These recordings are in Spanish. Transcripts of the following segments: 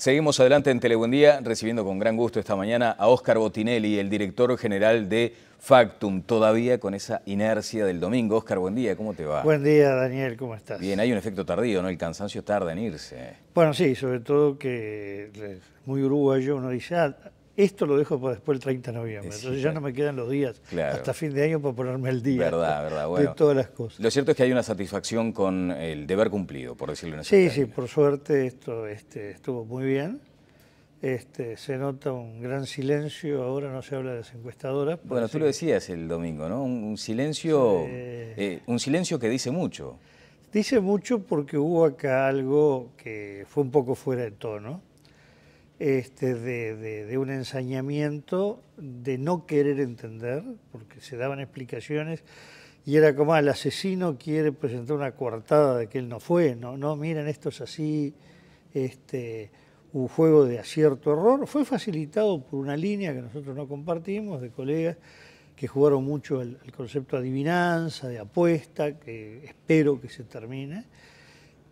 Seguimos adelante en Telebuendía, recibiendo con gran gusto esta mañana a Óscar Botinelli, el director general de Factum, todavía con esa inercia del domingo. Óscar, buen día, ¿cómo te va? Buen día, Daniel, ¿cómo estás? Bien, hay un efecto tardío, ¿no? El cansancio tarda en irse. Bueno, sí, sobre todo que es muy uruguayo, uno dice, esto lo dejo para después del 30 de noviembre, Sí, entonces ya no me quedan los días hasta fin de año para ponerme al día Verdad. de todas las cosas. Lo cierto es que hay una satisfacción con el deber cumplido, por decirlo en Sí, términos. por suerte esto estuvo muy bien. Se nota un gran silencio, ahora no se habla de las encuestadoras. Bueno, tú lo decías el domingo, ¿no? Un silencio que dice mucho. Dice mucho porque hubo acá algo que fue un poco fuera de tono, de un ensañamiento, de no querer entender, porque se daban explicaciones y era como, el asesino quiere presentar una coartada de que él no fue, no, miren, esto es así, un juego de acierto-error. Fue facilitado por una línea que nosotros no compartimos, de colegas que jugaron mucho el concepto de adivinanza, de apuesta, que espero que se termine.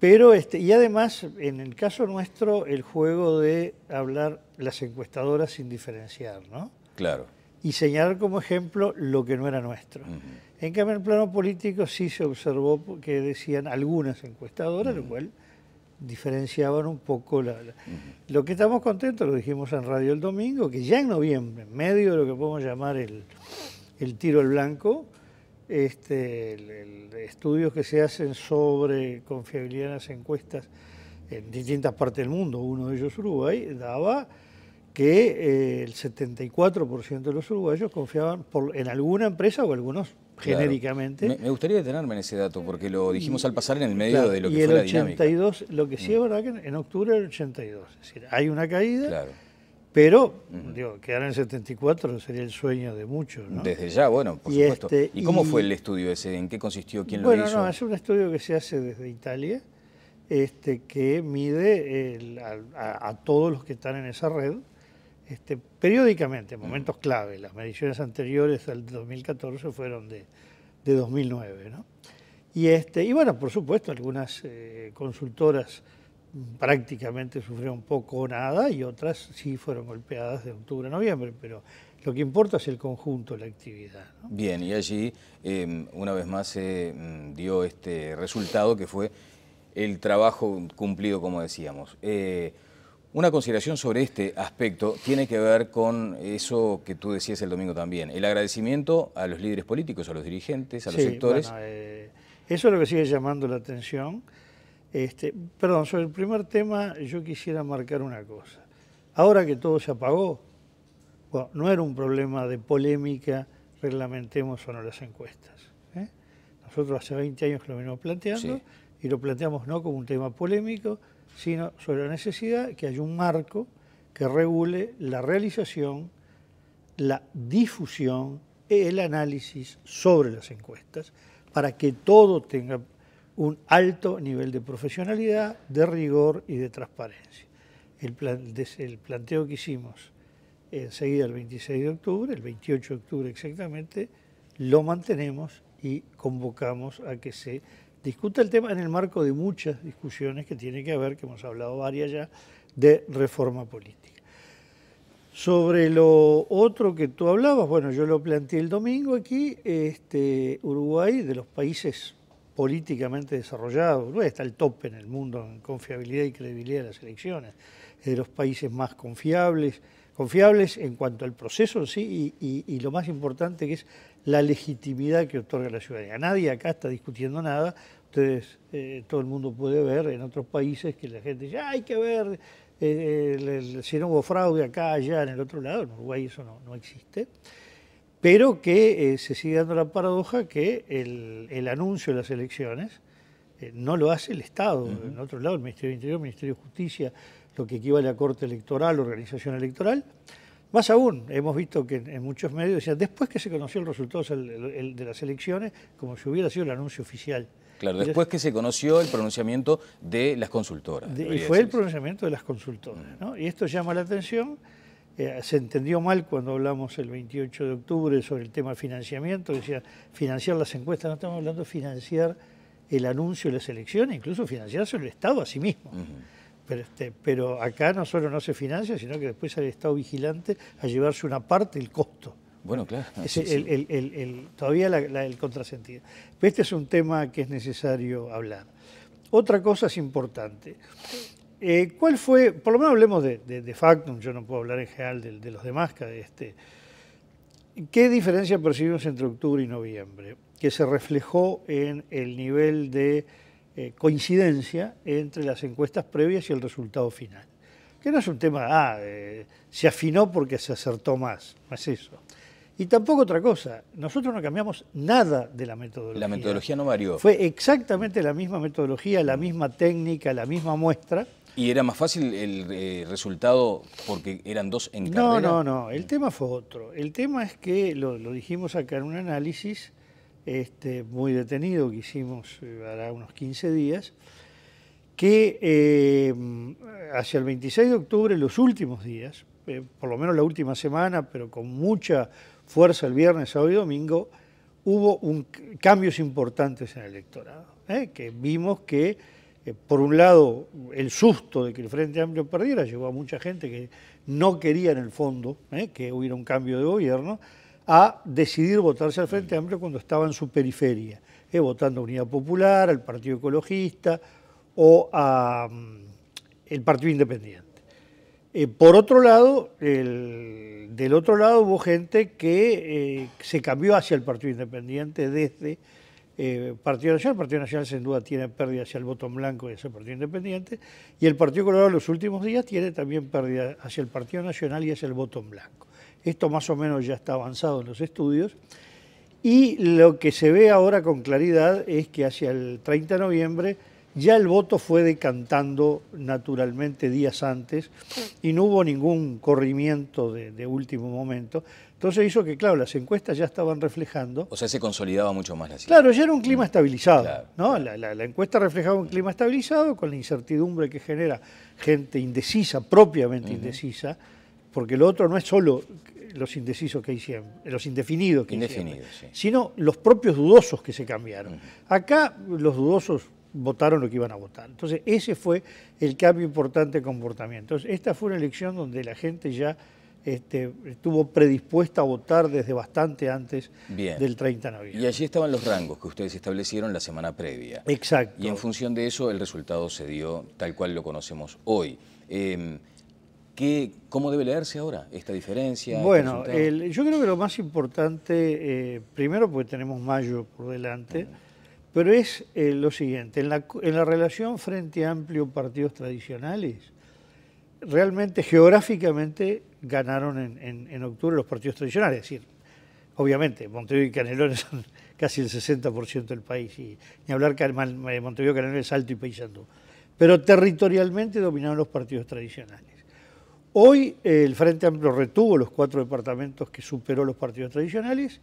Pero, y además, en el caso nuestro, el juego de hablar las encuestadoras sin diferenciar, ¿no? Claro. Y señalar como ejemplo lo que no era nuestro. En cambio, en el plano político sí se observó que decían algunas encuestadoras, lo cual diferenciaban un poco lo que estamos contentos, lo dijimos en radio el domingo, que ya en noviembre, en medio de lo que podemos llamar el tiro al blanco, estudios que se hacen sobre confiabilidad en las encuestas en distintas partes del mundo, uno de ellos Uruguay, daba que el 74% de los uruguayos confiaban en alguna empresa o algunos genéricamente. Claro. Me gustaría detenerme en ese dato, porque lo dijimos al pasar en el medio de lo que fue la dinámica. Y el 82, lo que sí es verdad que en octubre del 82, es decir, hay una caída, claro. pero quedar en el 74 sería el sueño de muchos, ¿no? Desde ya, bueno, por supuesto. ¿Y cómo fue el estudio ese? ¿En qué consistió? ¿Quién lo hizo? Bueno, es un estudio que se hace desde Italia, que mide a todos los que están en esa red, periódicamente, en momentos clave. Las mediciones anteriores al 2014 fueron de 2009, ¿no? Y bueno, por supuesto, algunas consultoras prácticamente sufrieron poco o nada y otras sí fueron golpeadas de octubre a noviembre, pero lo que importa es el conjunto de la actividad, ¿no? Bien, y allí una vez más se dio este resultado que fue el trabajo cumplido, como decíamos. Una consideración sobre este aspecto tiene que ver con eso que tú decías el domingo también, el agradecimiento a los líderes políticos, a los dirigentes, a los sectores. Bueno, eso es lo que sigue llamando la atención. Perdón, sobre el primer tema yo quisiera marcar una cosa. Ahora que todo se apagó, bueno, no era un problema de polémica, reglamentemos o no las encuestas. Nosotros hace 20 años que lo venimos planteando y lo planteamos no como un tema polémico, sino sobre la necesidad que haya un marco que regule la realización, la difusión, el análisis sobre las encuestas, para que todo tenga un alto nivel de profesionalidad, de rigor y de transparencia. El planteo que hicimos enseguida el 26 de octubre, el 28 de octubre exactamente, lo mantenemos y convocamos a que se discuta el tema en el marco de muchas discusiones que tiene que haber, que hemos hablado varias ya, de reforma política. Sobre lo otro que tú hablabas, bueno, yo lo planteé el domingo aquí, Uruguay, de los países políticamente desarrollados, Uruguay está al tope en el mundo en confiabilidad y credibilidad de las elecciones, es de los países más confiables en cuanto al proceso en sí y lo más importante que es la legitimidad que otorga la ciudadanía. Nadie acá está discutiendo nada, ustedes, todo el mundo puede ver en otros países que la gente dice, hay que ver si no hubo fraude acá, allá, en el otro lado. En Uruguay eso no existe, pero que se sigue dando la paradoja que el anuncio de las elecciones no lo hace el Estado. En otro lado, el Ministerio del Interior, el Ministerio de Justicia, lo que equivale a Corte Electoral, Organización Electoral. Más aún, hemos visto que en muchos medios decían, después que se conoció el resultado de las elecciones, como si hubiera sido el anuncio oficial. Claro, después que se conoció el pronunciamiento de las consultoras. Y fue el pronunciamiento de las consultoras, ¿no? Y esto llama la atención. Se entendió mal cuando hablamos el 28 de octubre sobre el tema financiamiento, decía financiar las encuestas, no estamos hablando de financiar el anuncio de las elecciones, incluso financiarse el Estado a sí mismo. pero acá no solo no se financia, sino que después sale el Estado vigilante a llevarse una parte del costo. Bueno, claro. Es Sí, todavía el contrasentido. Pero este es un tema que es necesario hablar. Otra cosa es importante. ¿Cuál fue, por lo menos hablemos de Factum, yo no puedo hablar en general de los demás, ¿qué diferencia percibimos entre octubre y noviembre? Que se reflejó en el nivel de coincidencia entre las encuestas previas y el resultado final. Que no es un tema, se afinó porque se acertó más, no es eso. Y tampoco otra cosa, nosotros no cambiamos nada de la metodología. La metodología no varió. Fue exactamente la misma metodología, la misma técnica, la misma muestra. ¿Y era más fácil el resultado porque eran dos en carrera? No, el tema fue otro. El tema es que, lo dijimos acá en un análisis muy detenido que hicimos hará unos 15 días, que hacia el 26 de octubre, los últimos días, por lo menos la última semana, pero con mucha fuerza el viernes, sábado y domingo, hubo cambios importantes en el electorado, que vimos que, por un lado, el susto de que el Frente Amplio perdiera llevó a mucha gente que no quería en el fondo que hubiera un cambio de gobierno, a decidir votarse al Frente Amplio cuando estaba en su periferia, votando a Unidad Popular, al Partido Ecologista o al Partido Independiente. Por otro lado, del otro lado hubo gente que se cambió hacia el Partido Independiente desde Partido Nacional. El Partido Nacional sin duda tiene pérdida hacia el voto en blanco y hacia el Partido Independiente, y el Partido Colorado en los últimos días tiene también pérdida hacia el Partido Nacional y hacia el voto en blanco. Esto más o menos ya está avanzado en los estudios, y lo que se ve ahora con claridad es que hacia el 30 de noviembre ya el voto fue decantando naturalmente días antes y no hubo ningún corrimiento de último momento. Entonces hizo que, claro, las encuestas ya estaban reflejando. O sea, se consolidaba mucho más la cifra. Claro, ya era un clima estabilizado, Claro, ¿no? claro. La encuesta reflejaba un clima estabilizado con la incertidumbre que genera gente indecisa, propiamente indecisa, porque lo otro no es solo los indecisos que hay siempre, los indefinidos que hay siempre, Sí. sino los propios dudosos que se cambiaron. Acá los dudosos votaron lo que iban a votar. Entonces ese fue el cambio importante de comportamiento. Entonces esta fue una elección donde la gente ya estuvo predispuesta a votar desde bastante antes del 30 de noviembre. Y allí estaban los rangos que ustedes establecieron la semana previa. Exacto. Y en función de eso el resultado se dio tal cual lo conocemos hoy. ¿Cómo debe leerse ahora esta diferencia? Bueno, yo creo que lo más importante, primero porque tenemos mayo por delante, pero es lo siguiente, en la relación Frente Amplio partidos tradicionales, realmente geográficamente ganaron en octubre los partidos tradicionales, es decir, obviamente Montevideo y Canelones son casi el 60% del país, y ni hablar Montevideo, Canelones, Salto y Paysandú, pero territorialmente dominaron los partidos tradicionales. Hoy el Frente Amplio retuvo los 4 departamentos que superó los partidos tradicionales.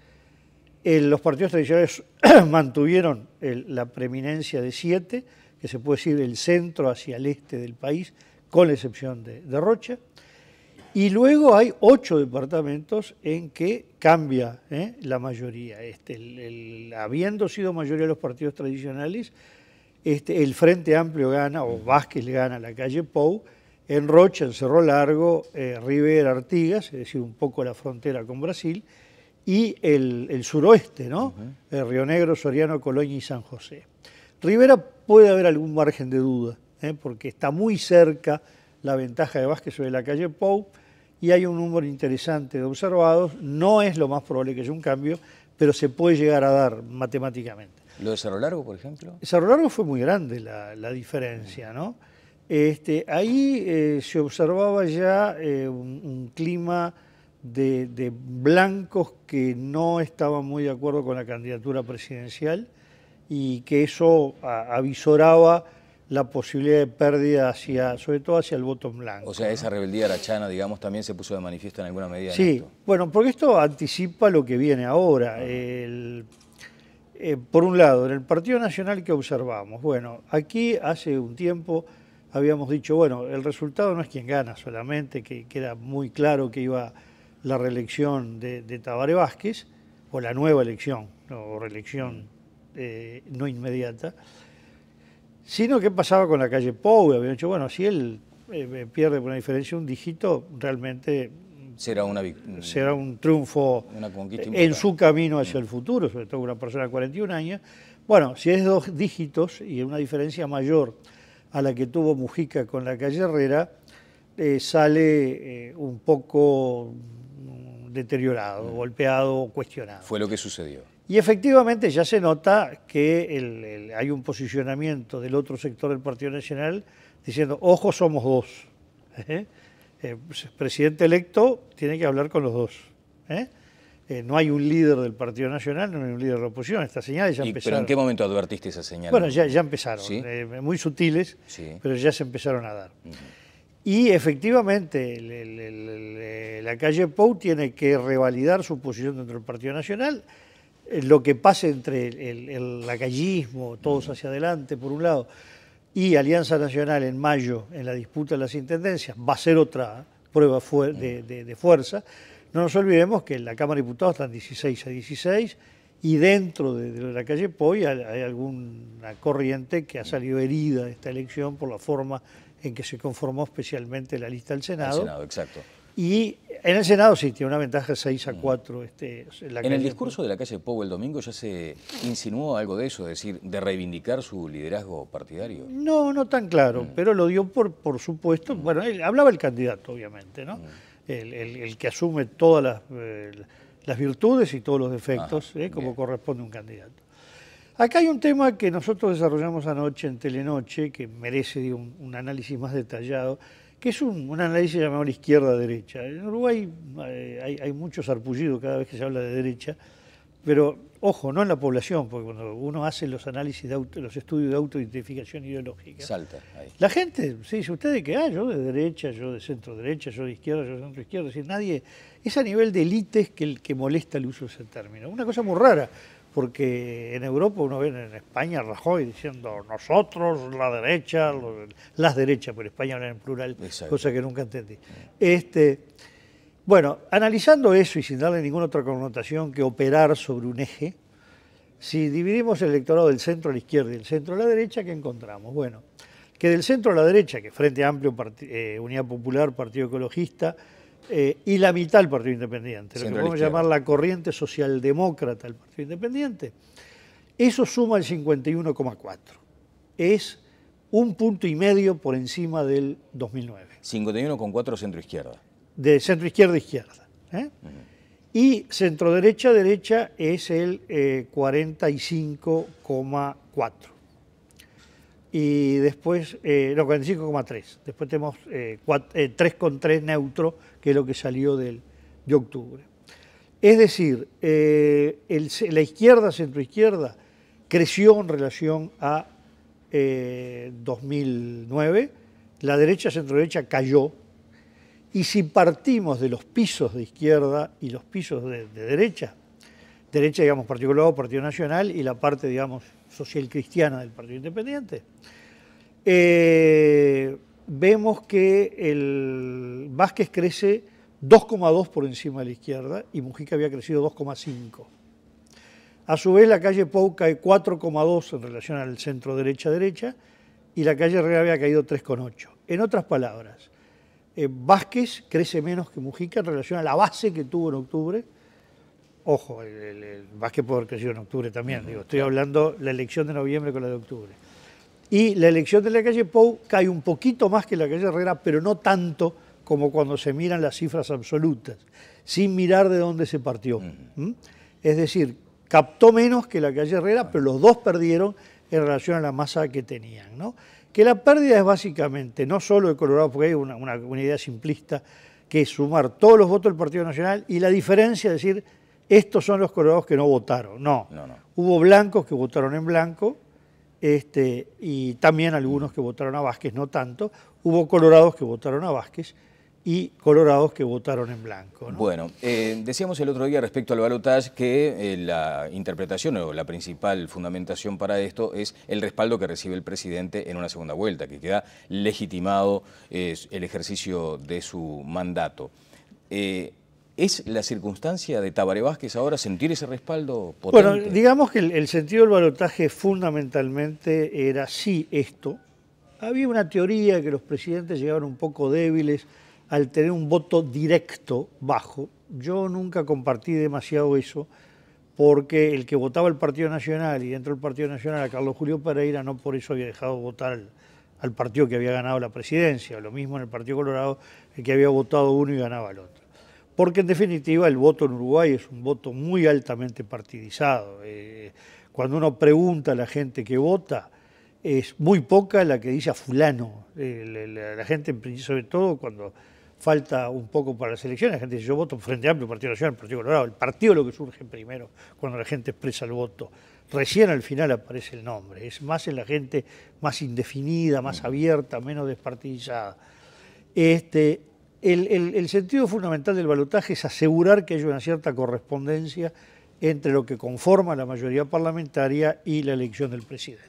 Los partidos tradicionales mantuvieron la preeminencia de 7, que se puede decir del centro hacia el este del país, con la excepción de Rocha. Y luego hay 8 departamentos en que cambia la mayoría. Habiendo sido mayoría los partidos tradicionales, el Frente Amplio gana, o Vázquez le gana a la calle Pou, en Rocha, en Cerro Largo, Rivera, Artigas, es decir, un poco la frontera con Brasil, y el suroeste, ¿no? Río Negro, Soriano, Colonia y San José. Rivera puede haber algún margen de duda, porque está muy cerca la ventaja de Vázquez sobre la calle Pou, y hay un número interesante de observados. No es lo más probable que haya un cambio, pero se puede llegar a dar matemáticamente. ¿Lo de Cerro Largo, por ejemplo? Cerro Largo fue muy grande la diferencia, ¿no? Ahí se observaba ya un clima de blancos que no estaban muy de acuerdo con la candidatura presidencial, y que eso avisoraba la posibilidad de pérdida sobre todo hacia el voto en blanco. O sea, esa rebeldía arachana, digamos, también se puso de manifiesto en alguna medida. Sí, bueno, porque esto anticipa lo que viene ahora. Por un lado, en el Partido Nacional, que observamos, bueno, aquí hace un tiempo habíamos dicho, bueno, el resultado no es quien gana solamente, que era muy claro que iba la reelección de Tabaré Vázquez, o la nueva elección, o reelección no inmediata, Sino qué pasaba con la calle Pou. Habían dicho, bueno, si él pierde por una diferencia un dígito, realmente será un triunfo una conquista en su camino hacia el futuro, sobre todo una persona de 41 años. Bueno, si es 2 dígitos y una diferencia mayor a la que tuvo Mujica con la calle Herrera, sale un poco deteriorado, golpeado, cuestionado. Fue lo que sucedió. Y efectivamente ya se nota que hay un posicionamiento del otro sector del Partido Nacional diciendo, ojo, somos 2. El presidente electo tiene que hablar con los 2. No hay un líder del Partido Nacional, no hay un líder de la oposición. Estas señales ya empezaron. ¿Pero en qué momento advertiste esa señal? Bueno, ya empezaron, ¿Sí? Muy sutiles, sí, pero ya se empezaron a dar. Y efectivamente la calle Pou tiene que revalidar su posición dentro del Partido Nacional. Lo que pase entre el lacayismo, todos hacia adelante, por un lado, y Alianza Nacional en mayo, en la disputa de las intendencias, va a ser otra prueba de fuerza. No nos olvidemos que en la Cámara de Diputados están 16-16 y dentro de la calle Pou hay alguna corriente que ha salido herida de esta elección por la forma en que se conformó especialmente la lista del Senado. El Senado, exacto. Y en el Senado sí, tiene una ventaja 6-4. En el discurso de la calle Pou el domingo ya se insinuó algo de eso, es decir, de reivindicar su liderazgo partidario. No, no tan claro, pero lo dio por supuesto. Bueno, él hablaba el candidato, obviamente, ¿no? El que asume todas las virtudes y todos los defectos, como corresponde a un candidato. Acá hay un tema que nosotros desarrollamos anoche en Telenoche, que merece un análisis más detallado, que es un análisis llamado la izquierda-derecha. En Uruguay hay mucho sarpullido cada vez que se habla de derecha, pero ojo, no en la población, porque cuando uno hace los análisis, los estudios de autoidentificación ideológica, salta ahí. La gente se dice, ¿usted de qué? Yo de derecha, yo de centro-derecha, yo de izquierda, yo de centro-izquierda. Es decir, nadie, es a nivel de élites que molesta el uso de ese término. Una cosa muy rara, porque en Europa uno ve en España a Rajoy diciendo nosotros, la derecha, las derechas, pero España habla en plural, exacto, cosa que nunca entendí. Bueno, analizando eso y sin darle ninguna otra connotación que operar sobre un eje, si dividimos el electorado del centro a la izquierda y del centro a la derecha, ¿qué encontramos? Bueno, que del centro a la derecha, que Frente Amplio, Unidad Popular, Partido Ecologista, y la mitad del Partido Independiente, lo que podemos llamar la corriente socialdemócrata del Partido Independiente, eso suma el 51,4. Es 1,5 puntos por encima del 2009. 51,4 centro-izquierda. De centro-izquierda-izquierda. Y centro-derecha-derecha es el 45,4. Y después, no, 45,3. Después tenemos 3,3 neutro, que es lo que salió de octubre. Es decir, la izquierda, centro-izquierda, creció en relación a 2009, la derecha, centro-derecha cayó, y si partimos de los pisos de izquierda y los pisos de derecha, digamos, Partido Colorado, Partido Nacional, y la parte, digamos, social cristiana del Partido Independiente, vemos que el Vázquez crece 2,2 por encima de la izquierda y Mujica había crecido 2,5. A su vez, la calle Pou cae 4,2 en relación al centro derecha-derecha y la calle Herrera había caído 3,8. En otras palabras, Vázquez crece menos que Mujica en relación a la base que tuvo en octubre. Ojo, el Vázquez puede haber crecido en octubre también, digo, estoy hablando la elección de noviembre con la de octubre. Y la elección de la calle Pou cae un poquito más que la calle Herrera, pero no tanto como cuando se miran las cifras absolutas, sin mirar de dónde se partió. Es decir, captó menos que la calle Herrera, pero los dos perdieron en relación a la masa que tenían, ¿no? Que la pérdida es básicamente, no solo de Colorado, porque hay una idea simplista, que es sumar todos los votos del Partido Nacional y la diferencia es decir, estos son los colorados que no votaron. No. Hubo blancos que votaron en blanco y también algunos que votaron a Vázquez, no tanto. Hubo colorados que votaron a Vázquez y colorados que votaron en blanco, ¿no? Bueno, decíamos el otro día respecto al balotaje que la interpretación o la principal fundamentación para esto es el respaldo que recibe el presidente en una segunda vuelta, que queda legitimado el ejercicio de su mandato. ¿Es la circunstancia de Tabaré Vázquez ahora sentir ese respaldo potente? Bueno, digamos que el sentido del balotaje fundamentalmente era sí esto. Había una teoría que los presidentes llegaban un poco débiles al tener un voto directo bajo. Yo nunca compartí demasiado eso, porque el que votaba el Partido Nacional y dentro del Partido Nacional a Carlos Julio Pereira no por eso había dejado votar al partido que había ganado la presidencia. Lo mismo en el Partido Colorado, el que había votado uno y ganaba el otro. Porque en definitiva el voto en Uruguay es un voto muy altamente partidizado. Cuando uno pregunta a la gente que vota, es muy poca la que dice a fulano. La gente, sobre todo cuando falta un poco para las elecciones, la gente dice yo voto Frente Amplio, Partido Nacional, Partido Colorado. El partido es lo que surge primero cuando la gente expresa el voto. Recién al final aparece el nombre. Es más en la gente más indefinida, más abierta, menos despartidizada. El sentido fundamental del balotaje es asegurar que haya una cierta correspondencia entre lo que conforma la mayoría parlamentaria y la elección del presidente.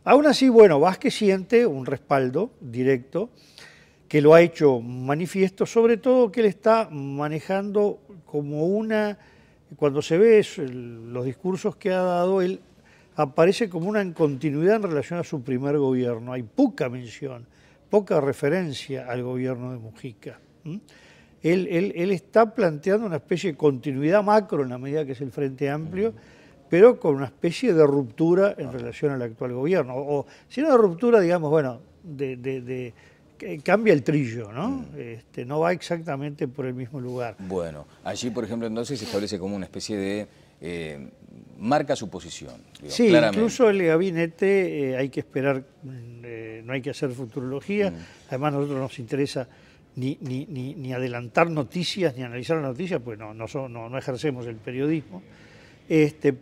Aún así, bueno, Vázquez siente un respaldo directo que lo ha hecho manifiesto, sobre todo que él está manejando como una, cuando se ve los discursos que ha dado, él aparece como una continuidad en relación a su primer gobierno. Hay poca mención, poca referencia al gobierno de Mujica. Él está planteando una especie de continuidad macro en la medida que es el Frente Amplio, pero con una especie de ruptura en relación al actual gobierno. O si no de ruptura, digamos, bueno, cambia el trillo, ¿no? No va exactamente por el mismo lugar. Bueno, allí, por ejemplo, entonces se establece como una especie de... marca su posición. Digamos, sí, claramente. Incluso el gabinete hay que esperar, no hay que hacer futurología. Además, a nosotros nos interesa ni adelantar noticias, ni analizar las noticias, pues no ejercemos el periodismo.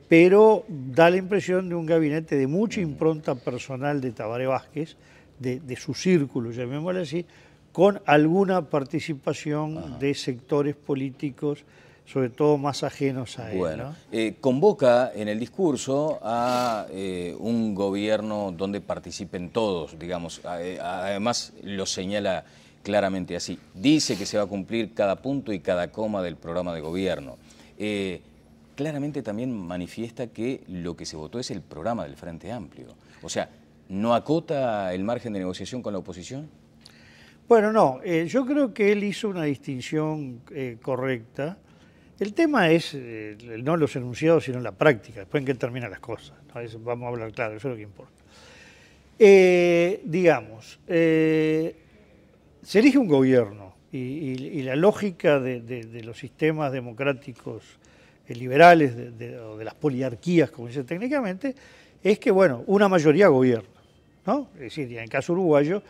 Pero da la impresión de un gabinete de mucha impronta personal de Tabaré Vázquez, de su círculo, llamémosle así, con alguna participación de sectores políticos, sobre todo más ajenos a él. Bueno, ¿no? Convoca en el discurso a un gobierno donde participen todos, digamos, además lo señala claramente así. Dice que se va a cumplir cada punto y cada coma del programa de gobierno. Claramente también manifiesta que lo que se votó es el programa del Frente Amplio. O sea, ¿no acota el margen de negociación con la oposición? Bueno, no. Yo creo que él hizo una distinción correcta. El tema es no los enunciados, sino la práctica, después en qué terminan las cosas. ¿No? Vamos a hablar claro, eso es lo que importa. Se elige un gobierno y la lógica de los sistemas democráticos liberales, o de las poliarquías, como dice técnicamente, es que, bueno, una mayoría gobierna, ¿no? Es decir, en el caso uruguayo,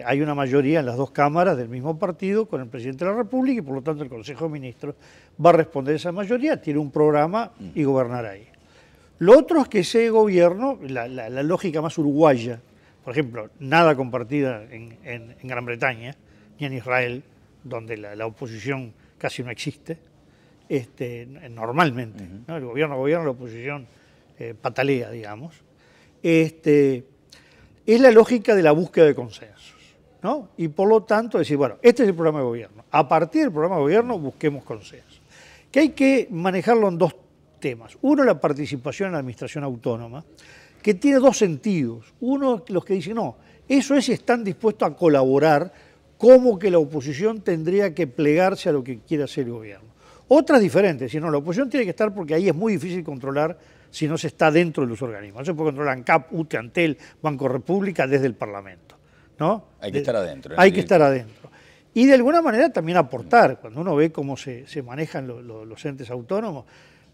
hay una mayoría en las dos cámaras del mismo partido con el presidente de la República y por lo tanto el Consejo de Ministros va a responder a esa mayoría, tiene un programa y gobernará ahí. Lo otro es que ese gobierno, la lógica más uruguaya, por ejemplo, nada compartida en Gran Bretaña, ni en Israel, donde la oposición casi no existe, normalmente, ¿no? El gobierno gobierna, la oposición patalea, digamos. Es la lógica de la búsqueda de consensos, ¿no? Y por lo tanto decir, bueno, este es el programa de gobierno. A partir del programa de gobierno busquemos consensos. Que hay que manejarlo en dos temas. Uno, la participación en la administración autónoma, que tiene dos sentidos. Uno, los que dicen, no, eso es si están dispuestos a colaborar, como que la oposición tendría que plegarse a lo que quiere hacer el gobierno. Otras diferentes, si no, la oposición tiene que estar porque ahí es muy difícil controlar si no se está dentro de los organismos. No se puede controlar ANCAP, UTE, Antel, Banco República desde el Parlamento, ¿no? Hay que estar adentro. Hay que estar adentro. Y de alguna manera también aportar. Cuando uno ve cómo se manejan los entes autónomos,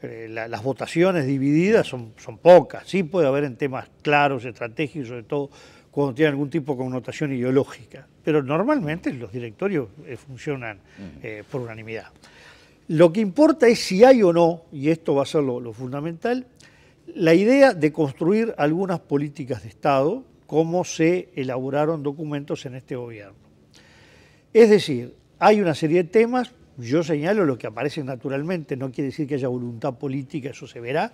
las votaciones divididas son pocas. Sí puede haber en temas claros, estratégicos, sobre todo cuando tienen algún tipo de connotación ideológica. Pero normalmente los directorios funcionan por unanimidad. Lo que importa es si hay o no, y esto va a ser lo fundamental, la idea de construir algunas políticas de Estado, como se elaboraron documentos en este gobierno. Es decir, hay una serie de temas, yo señalo los que aparecen naturalmente, no quiere decir que haya voluntad política, eso se verá.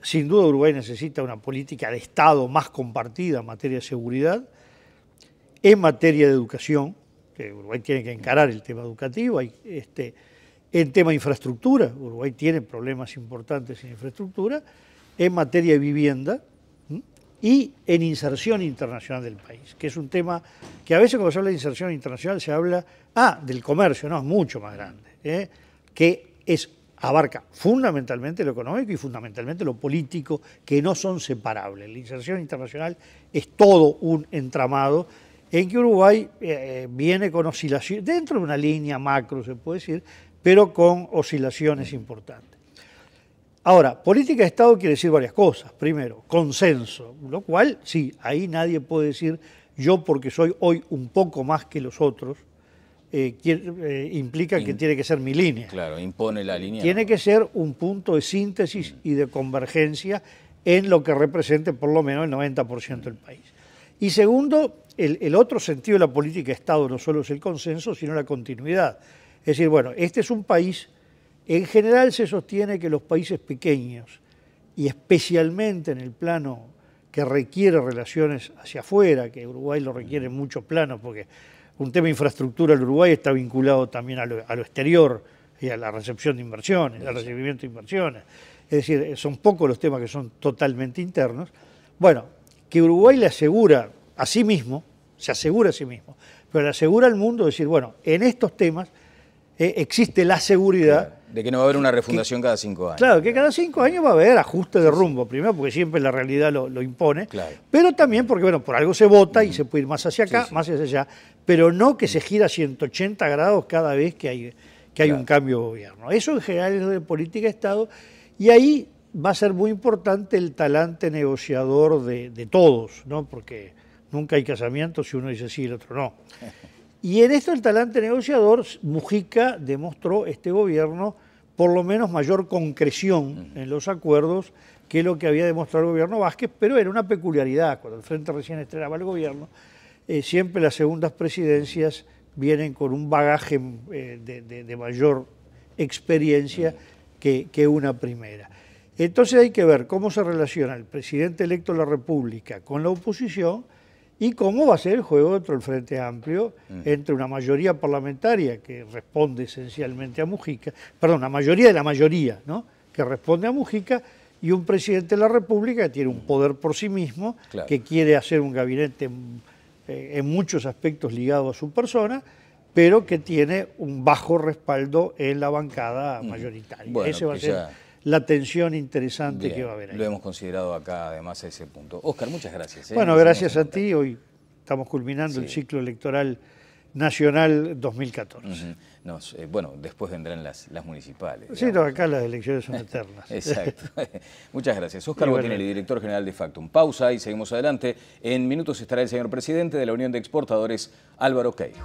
Sin duda Uruguay necesita una política de Estado más compartida en materia de seguridad, en materia de educación, que Uruguay tiene que encarar el tema educativo, En tema de infraestructura, Uruguay tiene problemas importantes en infraestructura, en materia de vivienda y en inserción internacional del país, que es un tema que a veces cuando se habla de inserción internacional se habla del comercio, no, es mucho más grande, que abarca fundamentalmente lo económico y fundamentalmente lo político, que no son separables. La inserción internacional es todo un entramado en que Uruguay viene con oscilaciones, dentro de una línea macro se puede decir, pero con oscilaciones importantes. Ahora, política de Estado quiere decir varias cosas. Primero, consenso, lo cual, sí, ahí nadie puede decir yo porque soy hoy un poco más que los otros, implica que tiene que ser mi línea. Claro, impone la línea. Tiene que ser un punto de síntesis y de convergencia en lo que represente por lo menos el 90% del país. Y segundo, el otro sentido de la política de Estado no solo es el consenso, sino la continuidad. Es decir, bueno, este es un país, en general se sostiene que los países pequeños, y especialmente en el plano que requiere relaciones hacia afuera, que Uruguay lo requiere en muchos planos, porque un tema de infraestructura del Uruguay está vinculado también a lo exterior y a la recepción de inversiones, al recibimiento de inversiones. Es decir, son pocos los temas que son totalmente internos. Bueno, que Uruguay le asegura a sí mismo, se asegura a sí mismo, pero le asegura al mundo decir, bueno, en estos temas existe la seguridad. Claro, de que no va a haber una refundación cada 5 años. Claro, que cada 5 años va a haber ajuste de rumbo, primero porque siempre la realidad lo impone, claro, pero también porque, bueno, por algo se vota y se puede ir más hacia acá, más hacia allá, pero no que se gira 180 grados cada vez que hay un cambio de gobierno. Eso en general es de política de Estado, y ahí va a ser muy importante el talante negociador de todos, ¿no? Porque nunca hay casamiento si uno dice sí y el otro no. Y en esto el talante negociador, Mujica demostró este gobierno por lo menos mayor concreción en los acuerdos que lo que había demostrado el gobierno Vázquez, pero era una peculiaridad. Cuando el Frente recién estrenaba el gobierno, siempre las segundas presidencias vienen con un bagaje de mayor experiencia que una primera. Entonces hay que ver cómo se relaciona el presidente electo de la República con la oposición y cómo va a ser el juego dentro del Frente Amplio entre una mayoría parlamentaria que responde esencialmente a Mujica, perdón, la mayoría de la mayoría, ¿no?, que responde a Mujica, y un presidente de la República que tiene un poder por sí mismo, claro, que quiere hacer un gabinete en muchos aspectos ligado a su persona, pero que tiene un bajo respaldo en la bancada mayoritaria. Bueno, ese va a ser la tensión interesante que va a haber ahí. Lo hemos considerado acá, además, a ese punto. Óscar, muchas gracias. Bueno, gracias a ti. Hoy estamos culminando el ciclo electoral nacional 2014. Bueno, después vendrán las municipales. Sí, no, acá las elecciones son eternas. Exacto. Muchas gracias. Óscar Botinelli, director general de Factum. Pausa y seguimos adelante. En minutos estará el señor presidente de la Unión de Exportadores, Álvaro Queijo.